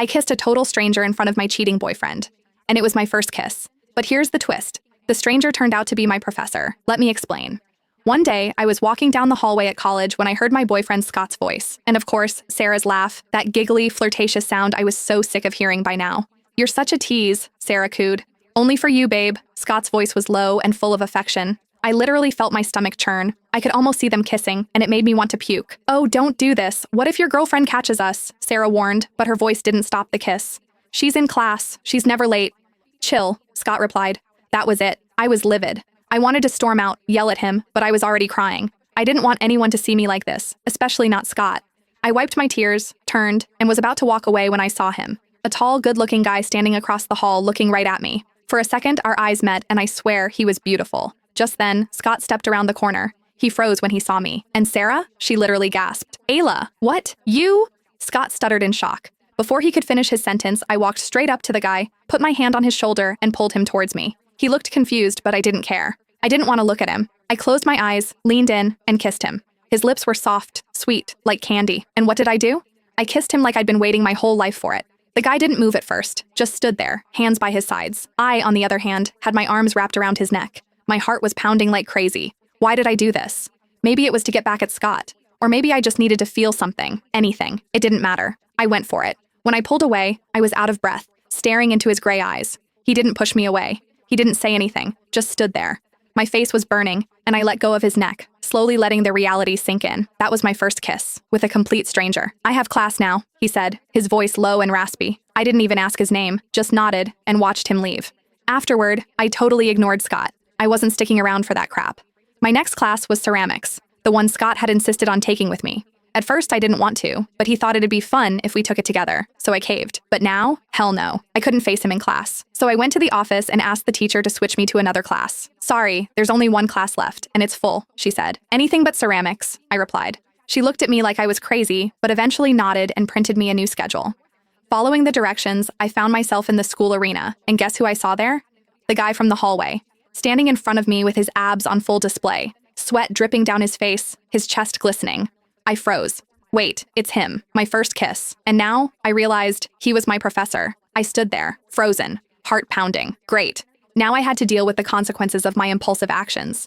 I kissed a total stranger in front of my cheating boyfriend. And it was my first kiss. But here's the twist. The stranger turned out to be my professor. Let me explain. One day, I was walking down the hallway at college when I heard my boyfriend Scott's voice. And of course, Sarah's laugh, that giggly, flirtatious sound I was so sick of hearing by now. "You're such a tease," Sarah cooed. "Only for you, babe." Scott's voice was low and full of affection. I literally felt my stomach churn. I could almost see them kissing, and it made me want to puke. "Oh, don't do this. What if your girlfriend catches us?" Sarah warned, but her voice didn't stop the kiss. "She's in class. She's never late." "Chill," Scott replied. That was it. I was livid. I wanted to storm out, yell at him, but I was already crying. I didn't want anyone to see me like this, especially not Scott. I wiped my tears, turned, and was about to walk away when I saw him. A tall, good-looking guy standing across the hall looking right at me. For a second, our eyes met, and I swear he was beautiful. Just then, Scott stepped around the corner. He froze when he saw me. "And Sarah?" She literally gasped. "Ayla, what? You?" Scott stuttered in shock. Before he could finish his sentence, I walked straight up to the guy, put my hand on his shoulder, and pulled him towards me. He looked confused, but I didn't care. I didn't want to look at him. I closed my eyes, leaned in, and kissed him. His lips were soft, sweet, like candy. And what did I do? I kissed him like I'd been waiting my whole life for it. The guy didn't move at first, just stood there, hands by his sides. I, on the other hand, had my arms wrapped around his neck. My heart was pounding like crazy. Why did I do this? Maybe it was to get back at Scott. Or maybe I just needed to feel something, anything. It didn't matter. I went for it. When I pulled away, I was out of breath, staring into his gray eyes. He didn't push me away. He didn't say anything, just stood there. My face was burning, and I let go of his neck, slowly letting the reality sink in. That was my first kiss, with a complete stranger. "I have class now," he said, his voice low and raspy. I didn't even ask his name, just nodded and watched him leave. Afterward, I totally ignored Scott. I wasn't sticking around for that crap. My next class was ceramics, the one Scott had insisted on taking with me. At first, I didn't want to, but he thought it'd be fun if we took it together, so I caved. But now, hell no. I couldn't face him in class. So I went to the office and asked the teacher to switch me to another class. "Sorry, there's only one class left, and it's full," she said. "Anything but ceramics," I replied. She looked at me like I was crazy, but eventually nodded and printed me a new schedule. Following the directions, I found myself in the school arena, and guess who I saw there? The guy from the hallway, standing in front of me with his abs on full display, sweat dripping down his face, his chest glistening. I froze. Wait, it's him, my first kiss. And now, I realized he was my professor. I stood there, frozen, heart pounding. Great. Now I had to deal with the consequences of my impulsive actions.